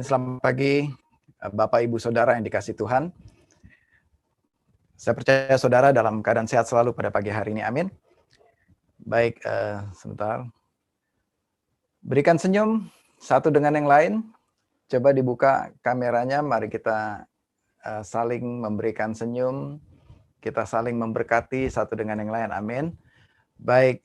Amin. Selamat pagi, Bapak, Ibu, Saudara yang dikasihi Tuhan. Saya percaya saudara dalam keadaan sehat selalu pada pagi hari ini. Amin. Baik, sebentar. Berikan senyum satu dengan yang lain. Coba dibuka kameranya. Mari kita saling memberikan senyum. Kita saling memberkati satu dengan yang lain. Amin. Baik,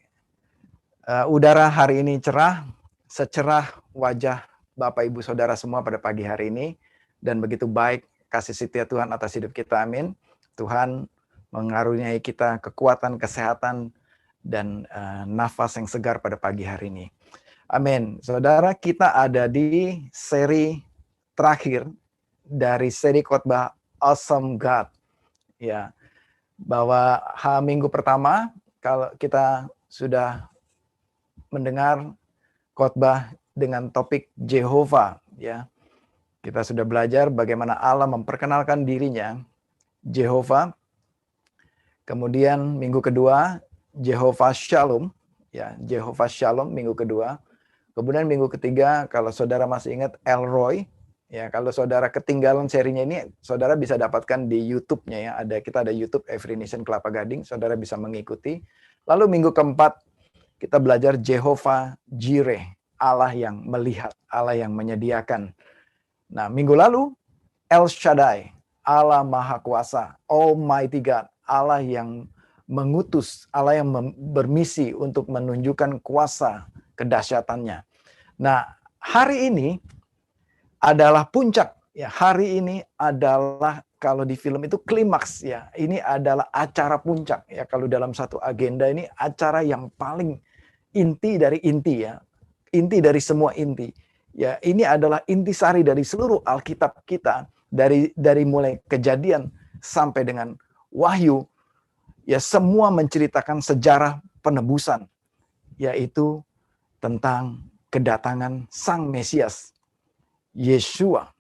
udara hari ini cerah, secerah wajah Bapak, Ibu, Saudara semua pada pagi hari ini. Dan begitu baik kasih setia Tuhan atas hidup kita. Amin. Tuhan mengaruniai kita kekuatan, kesehatan, dan nafas yang segar pada pagi hari ini. Amin. Saudara, kita ada di seri terakhir dari seri khotbah Awesome God. Ya, bahwa minggu pertama kalau kita sudah mendengar khotbah dengan topik Jehovah, ya. Kita sudah belajar bagaimana Allah memperkenalkan dirinya, Jehovah. Kemudian minggu kedua, Jehovah Shalom, ya, Jehovah Shalom minggu kedua. Kemudian minggu ketiga, kalau saudara masih ingat, El Roy, ya, kalau saudara ketinggalan serinya ini, saudara bisa dapatkan di YouTube-nya, ya. Kita ada YouTube Every Nation Kelapa Gading, saudara bisa mengikuti. Lalu minggu keempat, kita belajar Jehovah Jireh, Allah yang melihat, Allah yang menyediakan. Nah, minggu lalu, El Shaddai, Allah Maha Kuasa, Almighty God, Allah yang mengutus, Allah yang bermisi untuk menunjukkan kuasa kedahsyatannya. Nah, hari ini adalah puncak, ya. Hari ini adalah, kalau di film itu klimaks, ya. Ini adalah acara puncak, ya. Kalau dalam satu agenda ini acara yang paling inti dari inti, ya. Inti dari semua inti. Ya, ini adalah intisari dari seluruh Alkitab kita, dari mulai Kejadian sampai dengan Wahyu. Ya, semua menceritakan sejarah penebusan, yaitu tentang kedatangan Sang Mesias, Yeshua,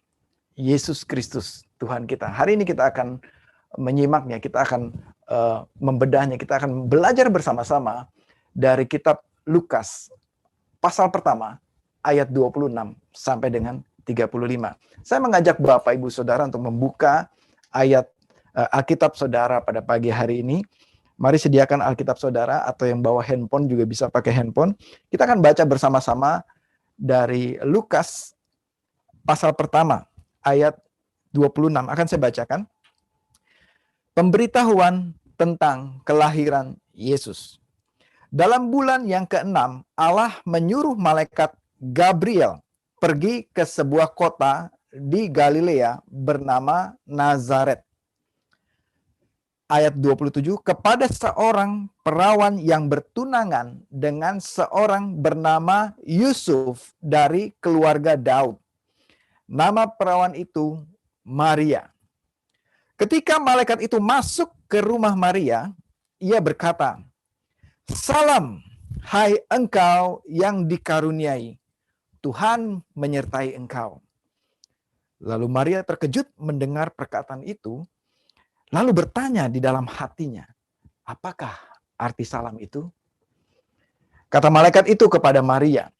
Yesus Kristus, Tuhan kita. Hari ini kita akan menyimaknya, kita akan membedahnya, kita akan belajar bersama-sama dari kitab Lukas, pasal pertama, ayat 26 sampai dengan 35. Saya mengajak Bapak, Ibu, Saudara untuk membuka ayat Alkitab saudara pada pagi hari ini. Mari sediakan Alkitab saudara, atau yang bawa handphone juga bisa pakai handphone. Kita akan baca bersama-sama dari Lukas pasal pertama ayat 26. Akan saya bacakan. Pemberitahuan tentang kelahiran Yesus. Dalam bulan yang ke-6, Allah menyuruh malaikat Gabriel pergi ke sebuah kota di Galilea bernama Nazaret. Ayat 27, kepada seorang perawan yang bertunangan dengan seorang bernama Yusuf dari keluarga Daud. Nama perawan itu Maria. Ketika malaikat itu masuk ke rumah Maria, ia berkata, "Salam, hai engkau yang dikaruniai, Tuhan menyertai engkau." Lalu Maria terkejut mendengar perkataan itu, lalu bertanya di dalam hatinya, apakah arti salam itu? Kata malaikat itu kepada Maria,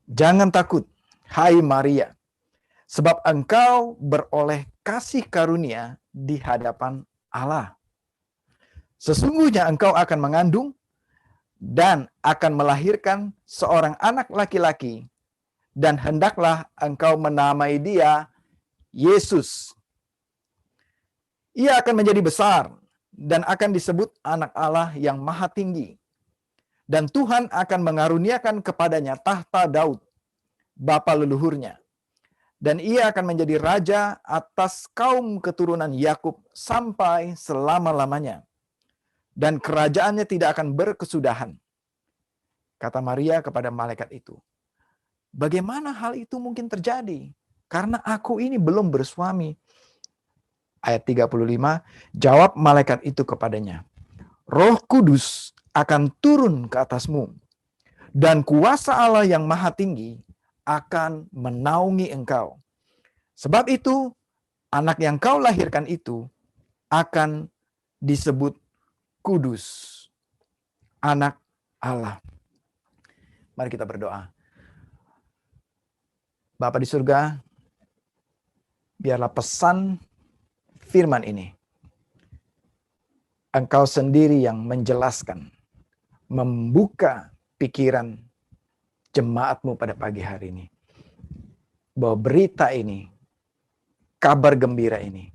"Jangan takut, hai Maria, sebab engkau beroleh kasih karunia di hadapan Allah. Sesungguhnya engkau akan mengandung dan akan melahirkan seorang anak laki-laki, dan hendaklah engkau menamai dia Yesus. Ia akan menjadi besar dan akan disebut Anak Allah yang Maha Tinggi. Dan Tuhan akan mengaruniakan kepadanya tahta Daud, bapa leluhurnya. Dan ia akan menjadi raja atas kaum keturunan Yakub sampai selama-lamanya. Dan kerajaannya tidak akan berkesudahan." Kata Maria kepada malaikat itu, "Bagaimana hal itu mungkin terjadi? Karena aku ini belum bersuami." Ayat 35, jawab malaikat itu kepadanya, "Roh Kudus akan turun ke atasmu, dan kuasa Allah yang Maha Tinggi akan menaungi engkau. Sebab itu, anak yang kau lahirkan itu akan disebut kudus, Anak Allah." Mari kita berdoa. Bapa di surga, biarlah pesan firman ini Engkau sendiri yang menjelaskan, membuka pikiran jemaat-Mu pada pagi hari ini. Bahwa berita ini, kabar gembira ini,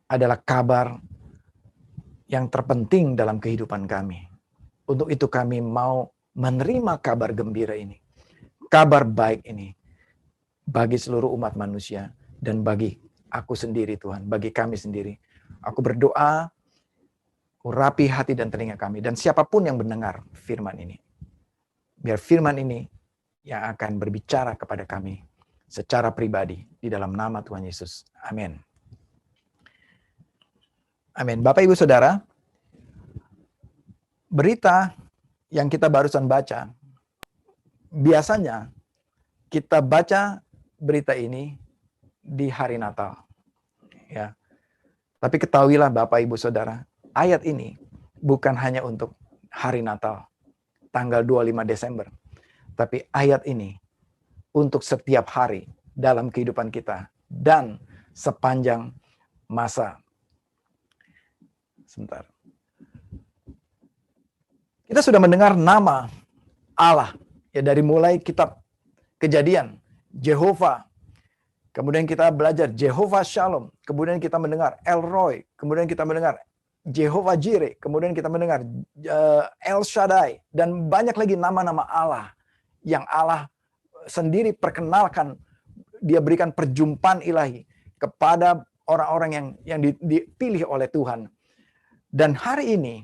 adalah kabar yang terpenting dalam kehidupan kami. Untuk itu kami mau menerima kabar gembira ini, kabar baik ini, bagi seluruh umat manusia, dan bagi aku sendiri Tuhan, bagi kami sendiri. Aku berdoa, urapi hati dan telinga kami, dan siapapun yang mendengar firman ini. Biar firman ini yang akan berbicara kepada kami secara pribadi di dalam nama Tuhan Yesus. Amin. Amin. Bapak, Ibu, Saudara, berita yang kita barusan baca, biasanya kita baca berita ini di hari Natal. Ya. Tapi ketahuilah Bapak, Ibu, Saudara, ayat ini bukan hanya untuk hari Natal, tanggal 25 Desember. Tapi ayat ini untuk setiap hari dalam kehidupan kita dan sepanjang masa. Sebentar. Kita sudah mendengar nama Allah ya dari mulai kitab Kejadian, Jehovah. Kemudian kita belajar Jehovah Shalom, kemudian kita mendengar El Roy, kemudian kita mendengar Jehovah Jireh, kemudian kita mendengar El Shaddai, dan banyak lagi nama-nama Allah yang Allah sendiri perkenalkan. Dia berikan perjumpaan ilahi kepada orang-orang yang dipilih oleh Tuhan. Dan hari ini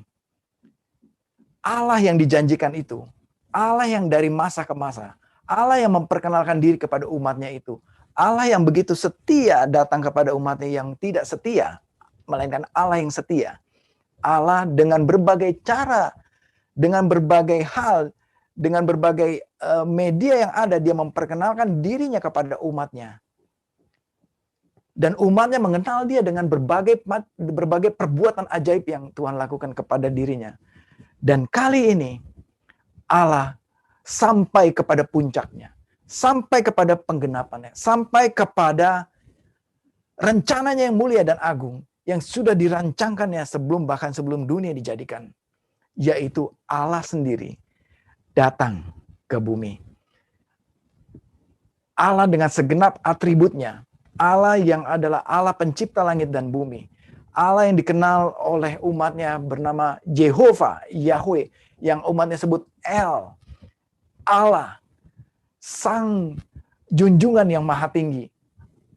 Allah yang dijanjikan itu, Allah yang dari masa ke masa, Allah yang memperkenalkan diri kepada umatnya itu, Allah yang begitu setia datang kepada umatnya yang tidak setia, melainkan Allah yang setia. Allah dengan berbagai cara, dengan berbagai hal, dengan berbagai media yang ada, dia memperkenalkan dirinya kepada umatnya. Dan umatnya mengenal dia dengan berbagai perbuatan ajaib yang Tuhan lakukan kepada dirinya. Dan kali ini Allah sampai kepada puncaknya, sampai kepada penggenapannya, sampai kepada rencananya yang mulia dan agung yang sudah dirancangkannya bahkan sebelum dunia dijadikan, yaitu Allah sendiri datang ke bumi. Allah dengan segenap atributnya, Allah yang adalah Allah pencipta langit dan bumi, Allah yang dikenal oleh umatnya bernama Jehovah, Yahweh, yang umatnya sebut El, Allah, Sang Junjungan yang Maha Tinggi,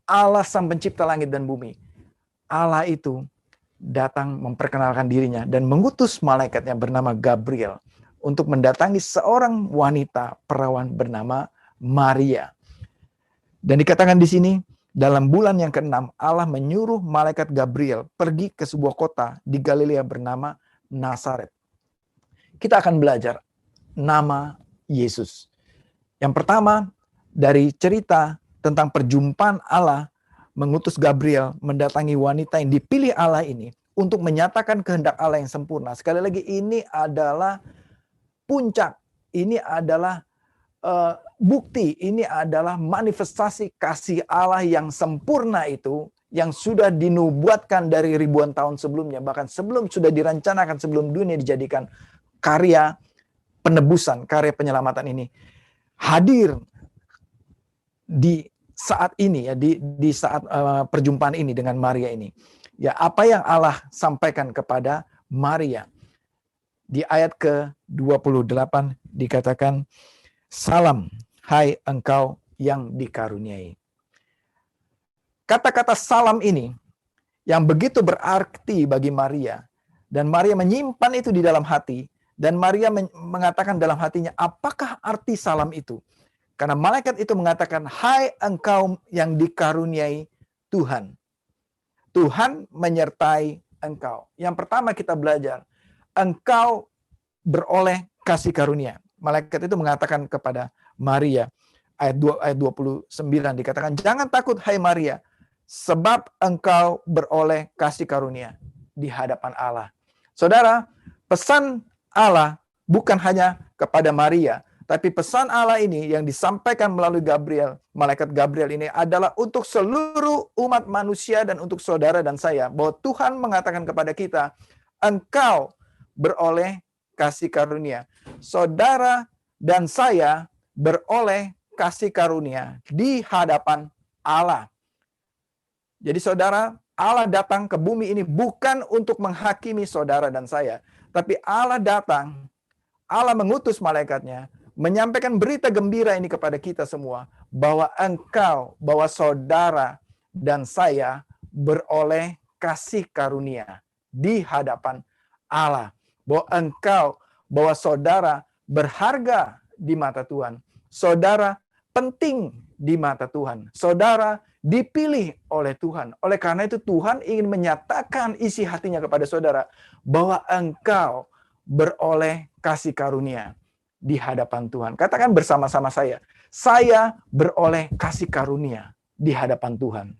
Allah Sang Pencipta langit dan bumi. Allah itu datang memperkenalkan dirinya dan mengutus malaikatnya bernama Gabriel untuk mendatangi seorang wanita perawan bernama Maria. Dan dikatakan di sini, dalam bulan yang ke-6, Allah menyuruh malaikat Gabriel pergi ke sebuah kota di Galilea bernama Nazaret. Kita akan belajar nama Yesus. Yang pertama, dari cerita tentang perjumpaan Allah mengutus Gabriel mendatangi wanita yang dipilih Allah ini untuk menyatakan kehendak Allah yang sempurna. Sekali lagi, ini adalah puncak, ini adalah bukti, ini adalah manifestasi kasih Allah yang sempurna itu, yang sudah dinubuatkan dari ribuan tahun sebelumnya, bahkan sebelum sudah direncanakan sebelum dunia dijadikan. Karya penebusan, karya penyelamatan ini hadir di saat ini ya, di saat perjumpaan ini dengan Maria ini. Ya, apa yang Allah sampaikan kepada Maria di ayat ke-28 dikatakan, "Salam, hai engkau yang dikaruniai." Kata-kata salam ini yang begitu berarti bagi Maria, dan Maria menyimpan itu di dalam hati, dan Maria mengatakan dalam hatinya, apakah arti salam itu? Karena malaikat itu mengatakan, hai engkau yang dikaruniai Tuhan. Tuhan menyertai engkau. Yang pertama kita belajar, engkau beroleh kasih karunia. Malaikat itu mengatakan kepada Maria, ayat 29 dikatakan, jangan takut hai Maria, sebab engkau beroleh kasih karunia di hadapan Allah. Saudara, pesan Allah bukan hanya kepada Maria, Tapi pesan Allah ini yang disampaikan melalui Gabriel, malaikat Gabriel ini adalah untuk seluruh umat manusia dan untuk saudara dan saya. Bahwa Tuhan mengatakan kepada kita, engkau beroleh kasih karunia. Saudara dan saya beroleh kasih karunia di hadapan Allah. Jadi saudara, Allah datang ke bumi ini bukan untuk menghakimi saudara dan saya. Tapi Allah datang, Allah mengutus malaikatnya, menyampaikan berita gembira ini kepada kita semua, bahwa engkau, bahwa saudara dan saya beroleh kasih karunia di hadapan Allah. Bahwa engkau, bahwa saudara berharga di mata Tuhan. Saudara penting di mata Tuhan. Saudara dipilih oleh Tuhan. Oleh karena itu Tuhan ingin menyatakan isi hatinya kepada saudara, bahwa engkau beroleh kasih karunia di hadapan Tuhan. Katakan bersama-sama saya beroleh kasih karunia di hadapan Tuhan.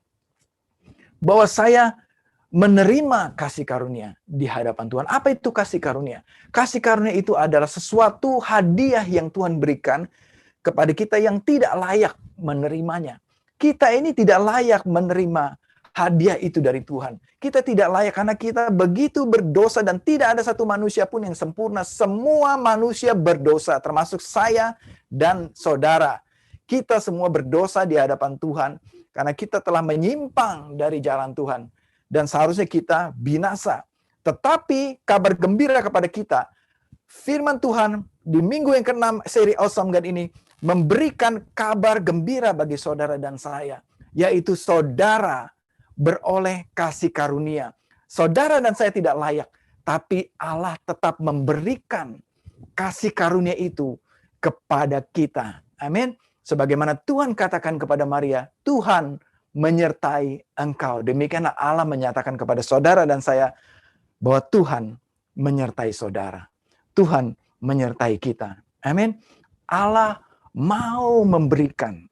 Bahwa saya menerima kasih karunia di hadapan Tuhan. Apa itu kasih karunia? Kasih karunia itu adalah sesuatu hadiah yang Tuhan berikan kepada kita yang tidak layak menerimanya. Kita ini tidak layak menerima hadiah itu dari Tuhan. Kita tidak layak karena kita begitu berdosa dan tidak ada satu manusia pun yang sempurna. Semua manusia berdosa, termasuk saya dan saudara. Kita semua berdosa di hadapan Tuhan karena kita telah menyimpang dari jalan Tuhan. Dan seharusnya kita binasa. Tetapi kabar gembira kepada kita, firman Tuhan di minggu yang ke-6 seri Awesome God ini memberikan kabar gembira bagi saudara dan saya. Yaitu saudara beroleh kasih karunia. Saudara dan saya tidak layak, tapi Allah tetap memberikan kasih karunia itu kepada kita. Amin. Sebagaimana Tuhan katakan kepada Maria, Tuhan menyertai engkau. Demikianlah Allah menyatakan kepada saudara dan saya bahwa Tuhan menyertai saudara. Tuhan menyertai kita. Amin. Allah mau memberikan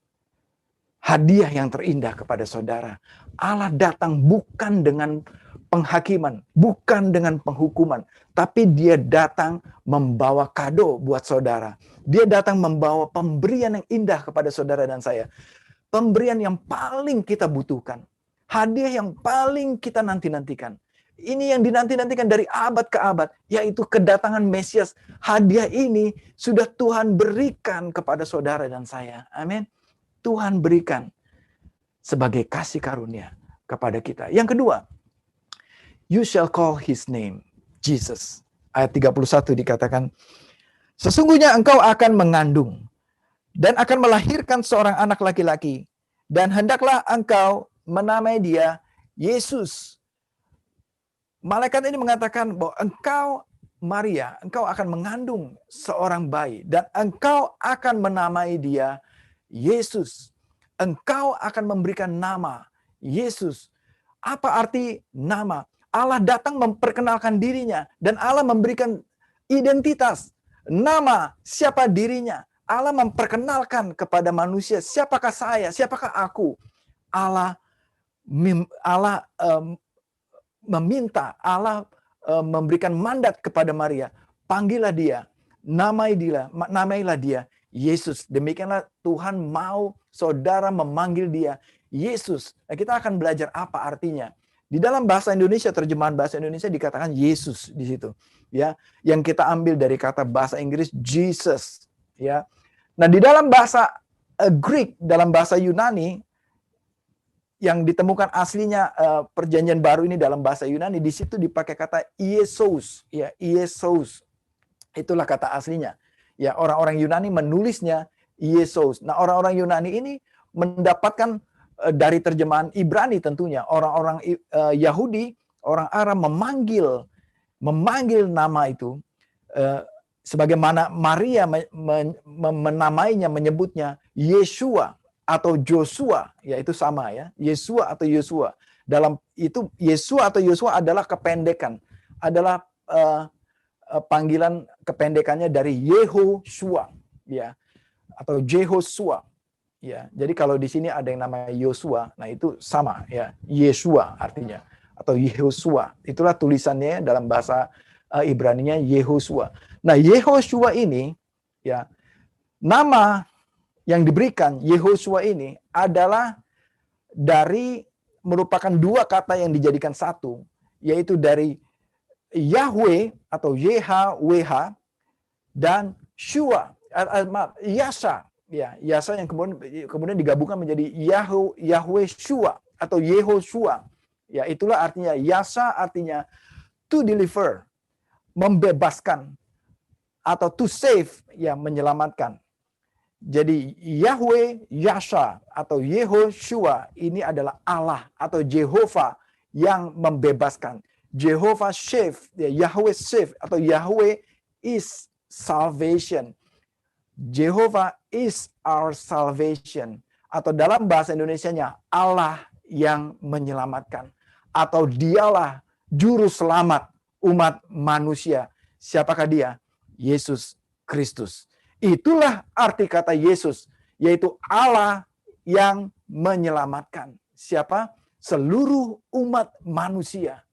hadiah yang terindah kepada saudara. Allah datang bukan dengan penghakiman, bukan dengan penghukuman, tapi dia datang membawa kado buat saudara. Dia datang membawa pemberian yang indah kepada saudara dan saya. Pemberian yang paling kita butuhkan. Hadiah yang paling kita nanti-nantikan. Ini yang dinanti-nantikan dari abad ke abad, yaitu kedatangan Mesias. Hadiah ini sudah Tuhan berikan kepada saudara dan saya. Amin. Tuhan berikan sebagai kasih karunia kepada kita. Yang kedua, you shall call his name, Jesus. Ayat 31 dikatakan, sesungguhnya engkau akan mengandung dan akan melahirkan seorang anak laki-laki, dan hendaklah engkau menamai dia Yesus. Malaikat ini mengatakan bahwa engkau, Maria, engkau akan mengandung seorang bayi, dan engkau akan menamai dia Yesus. Engkau akan memberikan nama Yesus. Apa arti nama? Allah datang memperkenalkan dirinya, dan Allah memberikan identitas, nama, siapa dirinya. Allah memperkenalkan kepada manusia, siapakah saya, siapakah aku. Allah meminta, Allah memberikan mandat kepada Maria, panggillah dia, namailah dia Yesus. Demikianlah Tuhan mau saudara memanggil dia Yesus. Nah, kita akan belajar apa artinya. Di dalam bahasa Indonesia, terjemahan bahasa Indonesia dikatakan Yesus di situ, ya. Yang kita ambil dari kata bahasa Inggris Jesus, ya. Nah, di dalam bahasa Greek, dalam bahasa Yunani yang ditemukan aslinya perjanjian baru ini dalam bahasa Yunani, di situ dipakai kata Iesos, ya, Iesos. Itulah kata aslinya. Ya, orang-orang Yunani menulisnya Iesos. Nah, orang-orang Yunani ini mendapatkan dari terjemahan Ibrani tentunya. Orang-orang Yahudi, orang Arab memanggil nama itu sebagaimana Maria menamainya, menyebutnya Yeshua atau Joshua, yaitu sama ya, Yeshua atau Yosua. Dalam itu Yeshua atau Yosua adalah kependekan, adalah panggilan kependekannya dari Yehoshua, ya, atau Jehoshua, ya. Jadi kalau di sini ada yang namanya Yosua, nah itu sama ya, Yeshua artinya, atau Yehoshua. Itulah tulisannya dalam bahasa Ibraninya Yehoshua. Nah, Yehoshua ini, ya, Nama yang diberikan Yehosua ini adalah merupakan dua kata yang dijadikan satu, yaitu dari Yahweh atau YHWH dan Shua, Yasa. Ya, Yasa yang kemudian digabungkan menjadi Yahweh Shua atau Yehoshua. Ya, itulah artinya Yasa, artinya to deliver, membebaskan, atau to save, ya, menyelamatkan. Jadi Yahweh Yasa atau Yehoshua ini adalah Allah atau Jehovah yang membebaskan. Jehovah save, Yahweh save atau Yahweh is salvation. Jehovah is our salvation. Atau dalam bahasa Indonesianya, Allah yang menyelamatkan. Atau dialah juru selamat umat manusia. Siapakah dia? Yesus Kristus. Itulah arti kata Yesus, yaitu Allah yang menyelamatkan. Siapa? Seluruh umat manusia.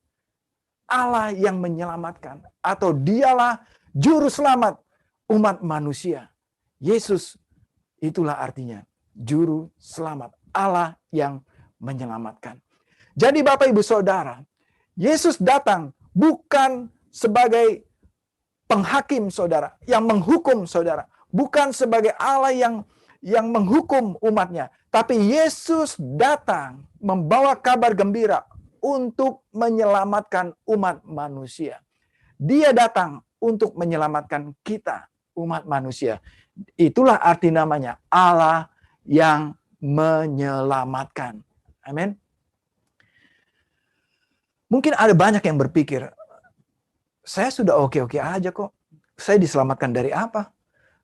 Allah yang menyelamatkan, atau dialah juru selamat umat manusia. Yesus, itulah artinya, juru selamat, Allah yang menyelamatkan. Jadi Bapak Ibu Saudara, Yesus datang bukan sebagai penghakim saudara, yang menghukum saudara, bukan sebagai Allah yang menghukum umatnya, tapi Yesus datang membawa kabar gembira untuk menyelamatkan umat manusia. Dia datang untuk menyelamatkan kita, umat manusia. Itulah arti namanya, Allah yang menyelamatkan. Amin. Mungkin ada banyak yang berpikir, saya sudah oke-oke aja kok. Saya diselamatkan dari apa?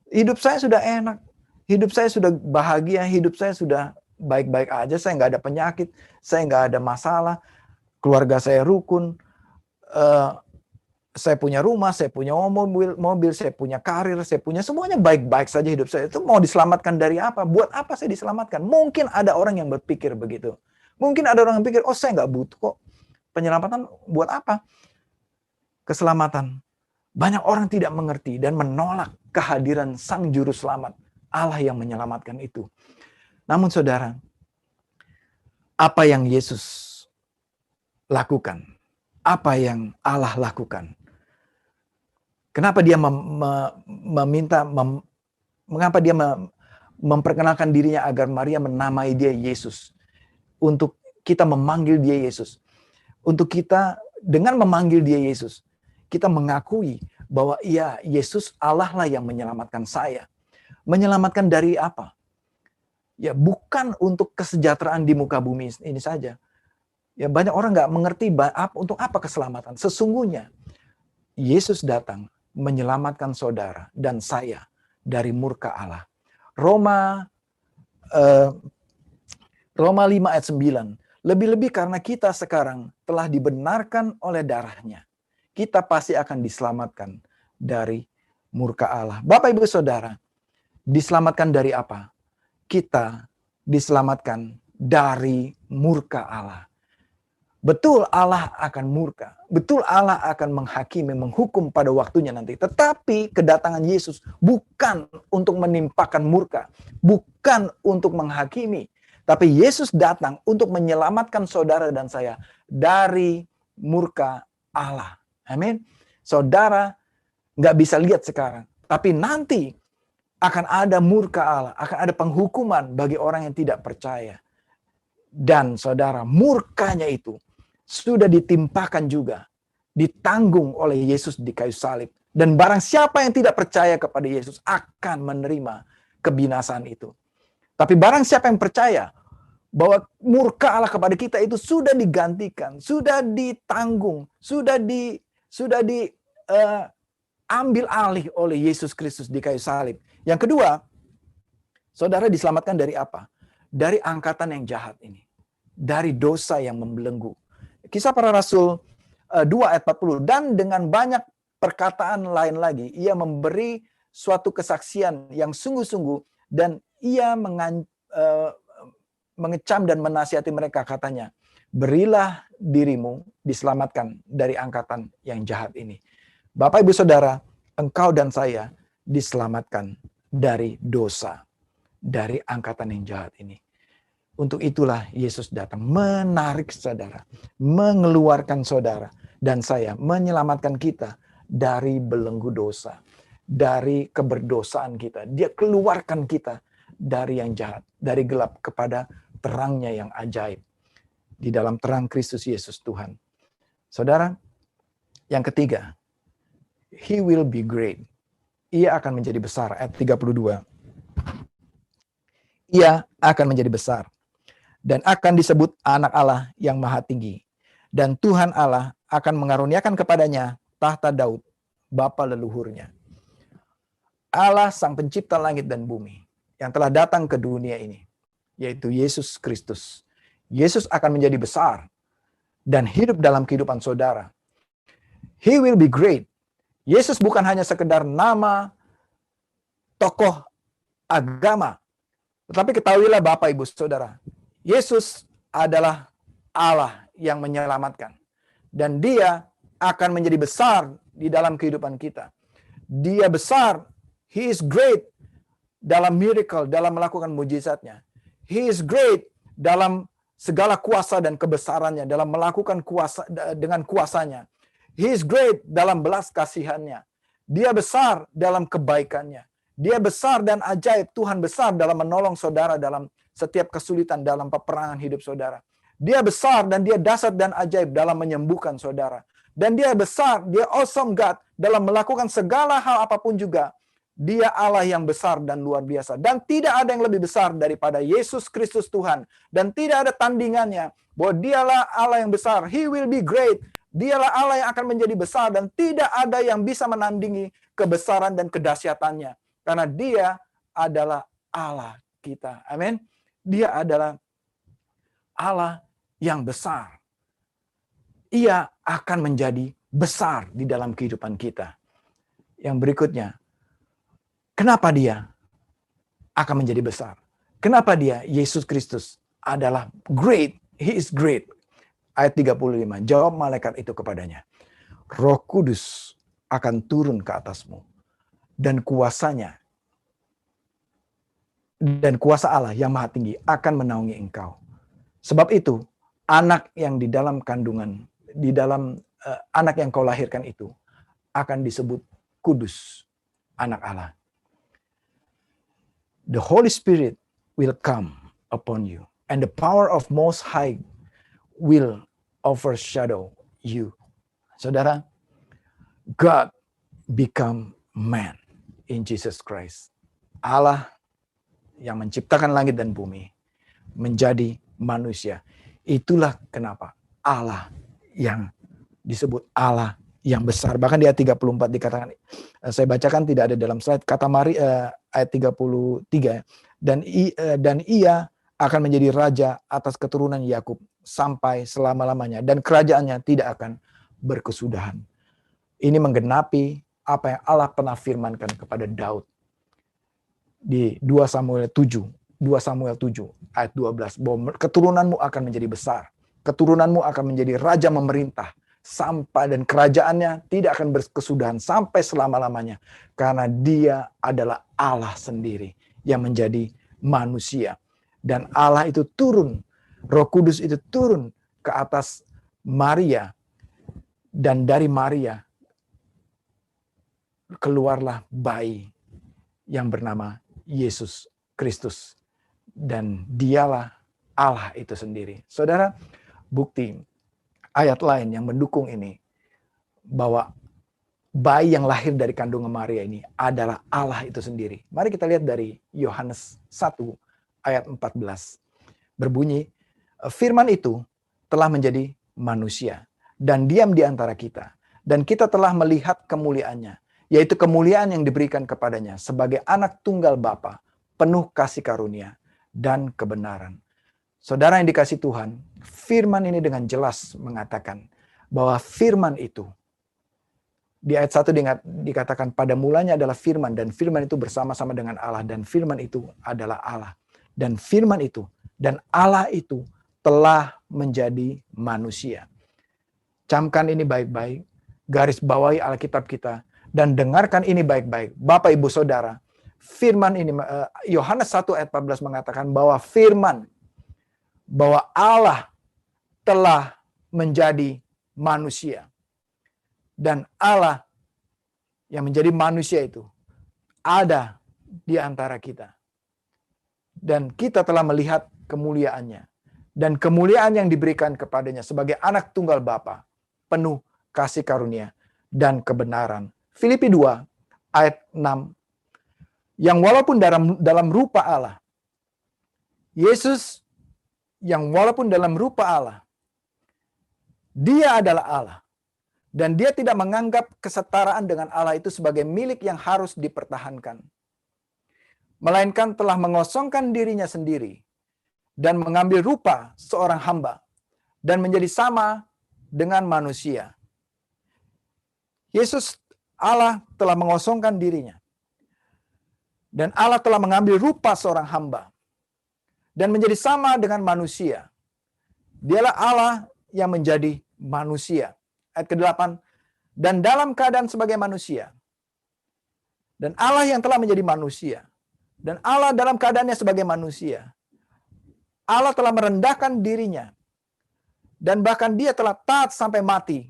Hidup saya sudah enak. Hidup saya sudah bahagia. Hidup saya sudah baik-baik aja. Saya nggak ada penyakit. Saya nggak ada masalah. Keluarga saya rukun. Saya punya rumah. Saya punya mobil. Saya punya karir. Saya punya semuanya baik-baik saja hidup saya. Itu mau diselamatkan dari apa? Buat apa saya diselamatkan? Mungkin ada orang yang berpikir begitu. Mungkin ada orang yang berpikir, oh saya nggak butuh kok. Penyelamatan buat apa? Keselamatan. Banyak orang tidak mengerti dan menolak kehadiran Sang Juru Selamat, Allah yang menyelamatkan itu. Namun saudara, apa yang Yesus lakukan? Apa yang Allah lakukan? Kenapa dia mengapa dia memperkenalkan dirinya agar Maria menamai dia Yesus? Untuk kita memanggil dia Yesus. Untuk kita dengan memanggil dia Yesus, kita mengakui bahwa ya, Yesus Allah lah yang menyelamatkan saya. Menyelamatkan dari apa? Ya, bukan untuk kesejahteraan di muka bumi ini saja. Ya, banyak orang nggak mengerti untuk apa keselamatan. Sesungguhnya Yesus datang menyelamatkan saudara dan saya dari murka Allah. Roma 5 ayat 9. Lebih-lebih karena kita sekarang telah dibenarkan oleh darahnya, kita pasti akan diselamatkan dari murka Allah. Bapak Ibu Saudara, diselamatkan dari apa? Kita diselamatkan dari murka Allah. Betul Allah akan murka. Betul Allah akan menghakimi, menghukum pada waktunya nanti. Tetapi kedatangan Yesus bukan untuk menimpakan murka. Bukan untuk menghakimi. Tapi Yesus datang untuk menyelamatkan saudara dan saya dari murka Allah. Amin. Saudara nggak bisa lihat sekarang. Tapi nanti akan ada murka Allah. Akan ada penghukuman bagi orang yang tidak percaya. Dan saudara, murkanya itu sudah ditimpakan juga. Ditanggung oleh Yesus di kayu salib. Dan barang siapa yang tidak percaya kepada Yesus akan menerima kebinasaan itu. Tapi barang siapa yang percaya bahwa murka Allah kepada kita itu sudah digantikan, sudah ditanggung, sudah diambil alih oleh Yesus Kristus di kayu salib. Yang kedua, saudara diselamatkan dari apa? Dari angkatan yang jahat ini. Dari dosa yang membelenggu. Kisah Para Rasul 2 ayat 40. Dan dengan banyak perkataan lain lagi, ia memberi suatu kesaksian yang sungguh-sungguh dan ia mengecam dan menasihati mereka, katanya, berilah dirimu diselamatkan dari angkatan yang jahat ini. Bapak Ibu Saudara, engkau dan saya diselamatkan dari dosa, dari angkatan yang jahat ini. Untuk itulah Yesus datang menarik saudara, mengeluarkan saudara dan saya, menyelamatkan kita dari belenggu dosa, dari keberdosaan kita. Dia keluarkan kita dari yang jahat, dari gelap kepada terangnya yang ajaib. Di dalam terang Kristus Yesus Tuhan. Saudara, yang ketiga, He will be great. Ia akan menjadi besar, ayat 32. Ia akan menjadi besar dan akan disebut anak Allah yang maha tinggi. Dan Tuhan Allah akan mengaruniakan kepadanya tahta Daud, bapa leluhurnya. Allah sang pencipta langit dan bumi yang telah datang ke dunia ini, yaitu Yesus Kristus. Yesus akan menjadi besar dan hidup dalam kehidupan saudara. He will be great. Yesus bukan hanya sekedar nama tokoh agama, tetapi ketahuilah Bapak Ibu Saudara, Yesus adalah Allah yang menyelamatkan. Dan dia akan menjadi besar di dalam kehidupan kita. Dia besar, He is great dalam miracle, dalam melakukan mujizatnya. He is great dalam segala kuasa dan kebesarannya, dalam melakukan kuasa dengan kuasanya. He is great dalam belas kasihannya. Dia besar dalam kebaikannya. Dia besar dan ajaib. Tuhan besar dalam menolong saudara dalam setiap kesulitan dalam peperangan hidup saudara. Dia besar dan dia dahsyat dan ajaib dalam menyembuhkan saudara. Dan dia besar, dia awesome God dalam melakukan segala hal apapun juga. Dia Allah yang besar dan luar biasa. Dan tidak ada yang lebih besar daripada Yesus Kristus Tuhan. Dan tidak ada tandingannya. Bahwa dialah Allah yang besar. He will be great. Dialah Allah yang akan menjadi besar. Dan tidak ada yang bisa menandingi kebesaran dan kedahsyatannya. Karena dia adalah Allah kita. Amin. Dia adalah Allah yang besar. Ia akan menjadi besar di dalam kehidupan kita. Yang berikutnya, kenapa dia akan menjadi besar? Kenapa dia, Yesus Kristus, adalah great? He is great. Ayat 35, jawab malaikat itu kepadanya, Roh Kudus akan turun ke atasmu, dan kuasanya, dan kuasa Allah yang maha tinggi akan menaungi engkau. Sebab itu, anak yang di dalam kandungan, anak yang kau lahirkan itu, akan disebut kudus, anak Allah. The Holy Spirit will come upon you, and the power of Most High will overshadow you. Saudara, God become man in Jesus Christ. Allah yang menciptakan langit dan bumi menjadi manusia. Itulah kenapa Allah yang disebut Allah yang besar. Bahkan di ayat 34 dikatakan, saya bacakan, tidak ada dalam slide, kata ayat 33, dan ia akan menjadi raja atas keturunan Yakub sampai selama-lamanya, dan kerajaannya tidak akan berkesudahan. Ini menggenapi apa yang Allah pernah firmankan kepada Daud di 2 Samuel 7 ayat 12, bahwa keturunanmu akan menjadi besar, keturunanmu akan menjadi raja memerintah sampai, dan kerajaannya tidak akan berkesudahan sampai selama-lamanya, karena dia adalah Allah sendiri yang menjadi manusia. Dan Allah itu turun, Roh Kudus itu turun ke atas Maria, dan dari Maria keluarlah bayi yang bernama Yesus Kristus. Dan dialah Allah itu sendiri. Saudara, bukti ayat lain yang mendukung ini, bahwa bayi yang lahir dari kandungan Maria ini adalah Allah itu sendiri. Mari kita lihat dari Yohanes 1 ayat 14. Berbunyi, firman itu telah menjadi manusia dan diam di antara kita. Dan kita telah melihat kemuliaannya, yaitu kemuliaan yang diberikan kepadanya sebagai anak tunggal Bapa, penuh kasih karunia dan kebenaran. Saudara yang dikasihi Tuhan, firman ini dengan jelas mengatakan bahwa firman itu, di ayat 1 dikatakan pada mulanya adalah firman, dan firman itu bersama-sama dengan Allah, dan firman itu adalah Allah. Dan firman itu dan Allah itu telah menjadi manusia. Camkan ini baik-baik, garis bawahi Alkitab kita, dan dengarkan ini baik-baik. Bapak Ibu Saudara, firman ini, Yohanes 1 ayat 14 mengatakan bahwa firman, bahwa Allah telah menjadi manusia. Dan Allah yang menjadi manusia itu ada di antara kita. Dan kita telah melihat kemuliaannya. Dan kemuliaan yang diberikan kepadanya sebagai anak tunggal Bapa, penuh kasih karunia dan kebenaran. Filipi 2 ayat 6. Yang walaupun dalam rupa Allah, Yesus yang walaupun dalam rupa Allah, dia adalah Allah. Dan dia tidak menganggap kesetaraan dengan Allah itu sebagai milik yang harus dipertahankan. Melainkan telah mengosongkan dirinya sendiri dan mengambil rupa seorang hamba dan menjadi sama dengan manusia. Yesus, Allah telah mengosongkan dirinya. Dan Allah telah mengambil rupa seorang hamba dan menjadi sama dengan manusia. Dialah Allah yang menjadi manusia. Ayat ke-8, dan dalam keadaan sebagai manusia. Dan Allah yang telah menjadi manusia. Dan Allah dalam keadaannya sebagai manusia. Allah telah merendahkan dirinya. Dan bahkan dia telah taat sampai mati.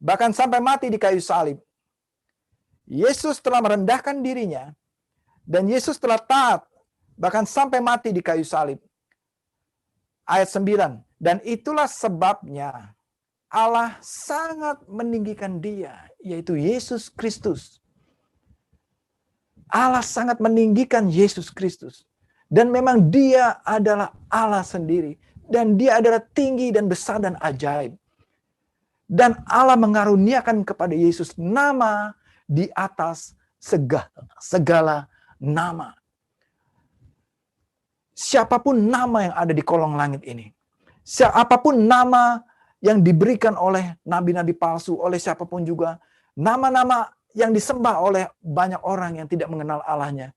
Bahkan sampai mati di kayu salib. Yesus telah merendahkan dirinya. Dan Yesus telah taat. Bahkan sampai mati di kayu salib. Ayat 9. Dan itulah sebabnya Allah sangat meninggikan dia, yaitu Yesus Kristus. Allah sangat meninggikan Yesus Kristus. Dan memang dia adalah Allah sendiri. Dan dia adalah tinggi dan besar dan ajaib. Dan Allah mengaruniakan kepada Yesus nama di atas segala nama. Siapapun nama yang ada di kolong langit ini. Siapapun nama yang diberikan oleh nabi-nabi palsu, oleh siapapun juga. Nama-nama yang disembah oleh banyak orang yang tidak mengenal Allahnya.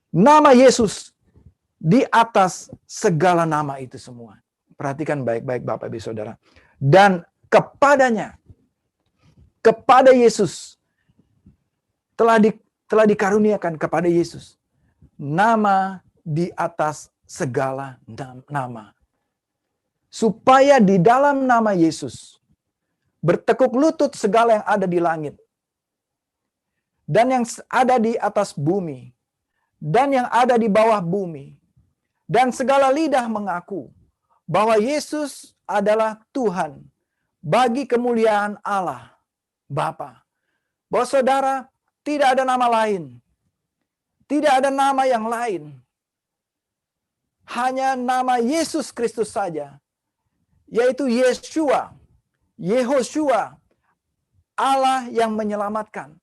Nama Yesus di atas segala nama itu semua. Perhatikan baik-baik Bapak Ibu Saudara. Dan kepadanya, kepada Yesus, telah dikaruniakan kepada Yesus nama di atas segala nama. Supaya di dalam nama Yesus bertekuk lutut segala yang ada di langit dan yang ada di atas bumi dan yang ada di bawah bumi, dan segala lidah mengaku bahwa Yesus adalah Tuhan bagi kemuliaan Allah Bapa. Bahwa saudara, tidak ada nama lain, tidak ada nama yang lain, hanya nama Yesus Kristus saja, yaitu Yeshua, Yehoshua, Allah yang menyelamatkan.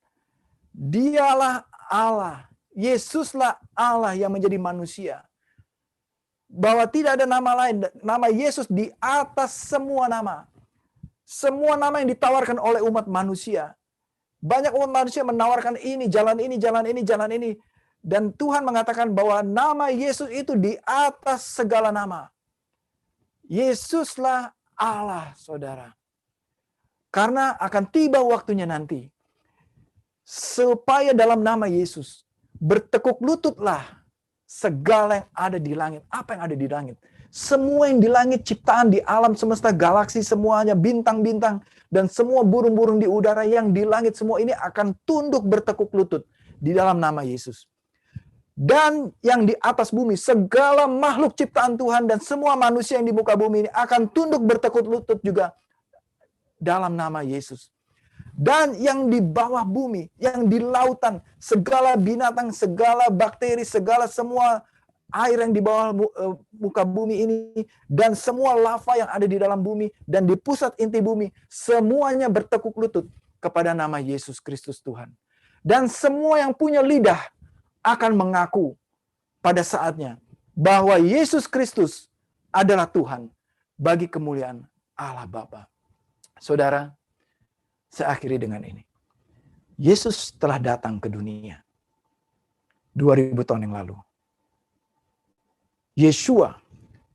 Dialah Allah, Yesuslah Allah yang menjadi manusia. Bahwa tidak ada nama lain, nama Yesus di atas semua nama. Semua nama yang ditawarkan oleh umat manusia. Banyak umat manusia menawarkan ini, jalan ini, jalan ini, jalan ini. Dan Tuhan mengatakan bahwa nama Yesus itu di atas segala nama. Yesuslah Allah, saudara. Karena akan tiba waktunya nanti. Supaya dalam nama Yesus, bertekuk lututlah segala yang ada di langit. Apa yang ada di langit? Semua yang di langit, ciptaan di alam semesta, galaksi semuanya, bintang-bintang, dan semua burung-burung di udara yang di langit, semua ini akan tunduk bertekuk lutut di dalam nama Yesus. Dan yang di atas bumi, segala makhluk ciptaan Tuhan dan semua manusia yang di muka bumi ini akan tunduk bertekuk lutut juga dalam nama Yesus. Dan yang di bawah bumi, yang di lautan, segala binatang, segala bakteri, segala semua air yang di bawah muka bumi ini, dan semua lava yang ada di dalam bumi, dan di pusat inti bumi, semuanya bertekuk lutut kepada nama Yesus Kristus Tuhan. Dan semua yang punya lidah akan mengaku pada saatnya bahwa Yesus Kristus adalah Tuhan bagi kemuliaan Allah Bapa. Saudara, saya akhiri dengan ini. Yesus telah datang ke dunia 2000 tahun yang lalu.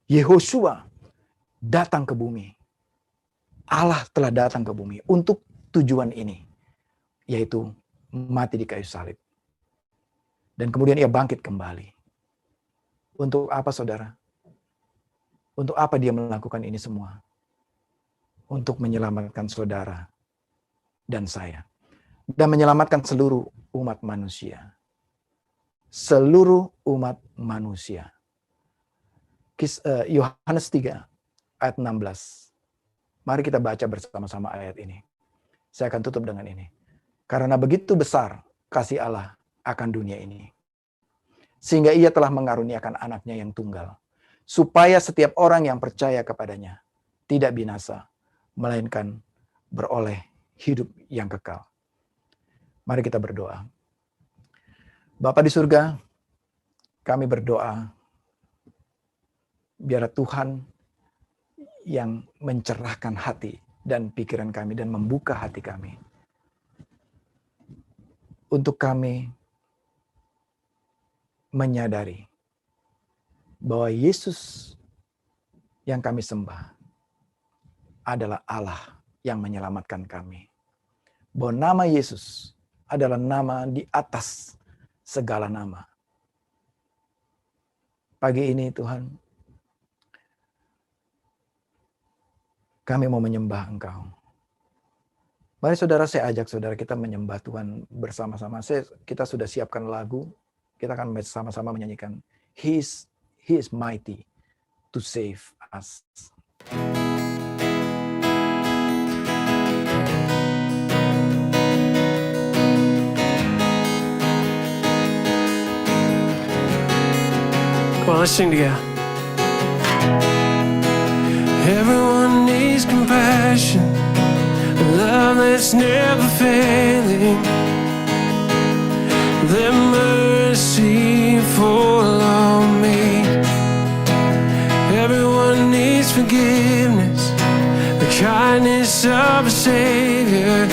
Yehoshua datang ke bumi. Allah telah datang ke bumi untuk tujuan ini, yaitu mati di kayu salib. Dan kemudian ia bangkit kembali. Untuk apa, saudara? Untuk apa dia melakukan ini semua? Untuk menyelamatkan saudara dan saya. Dan menyelamatkan seluruh umat manusia. Seluruh umat manusia. Yohanes 3 ayat 16. Mari kita baca bersama-sama ayat ini. Saya akan tutup dengan ini. Karena begitu besar kasih Allah akan dunia ini, sehingga ia telah mengaruniakan anaknya yang tunggal, supaya setiap orang yang percaya kepadanya tidak binasa, melainkan beroleh hidup yang kekal. Mari kita berdoa. Bapa di surga, kami berdoa, biar Tuhan yang mencerahkan hati dan pikiran kami dan membuka hati kami, untuk kami menyadari bahwa Yesus yang kami sembah adalah Allah yang menyelamatkan kami. Bahwa nama Yesus adalah nama di atas segala nama. Pagi ini Tuhan, kami mau menyembah Engkau. Mari saudara, saya ajak saudara kita menyembah Tuhan bersama-sama. Kita sudah siapkan lagu. Kita akan bersama-sama menyanyikan He is mighty to save us. Come on, let's sing together. Everyone needs compassion, a love that's never failing. Let mercy fall on me. Everyone needs forgiveness, the kindness of a Savior,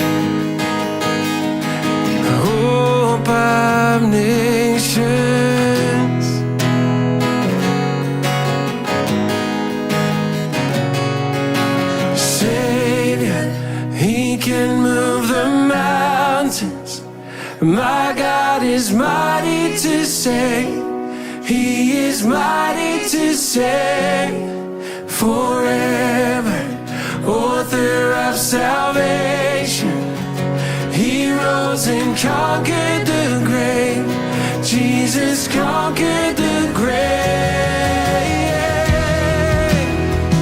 the hope of nations. Savior, He can move the mountains. My God is mighty to save. He is mighty to save forever. Author of salvation, He rose and conquered the grave. Jesus conquered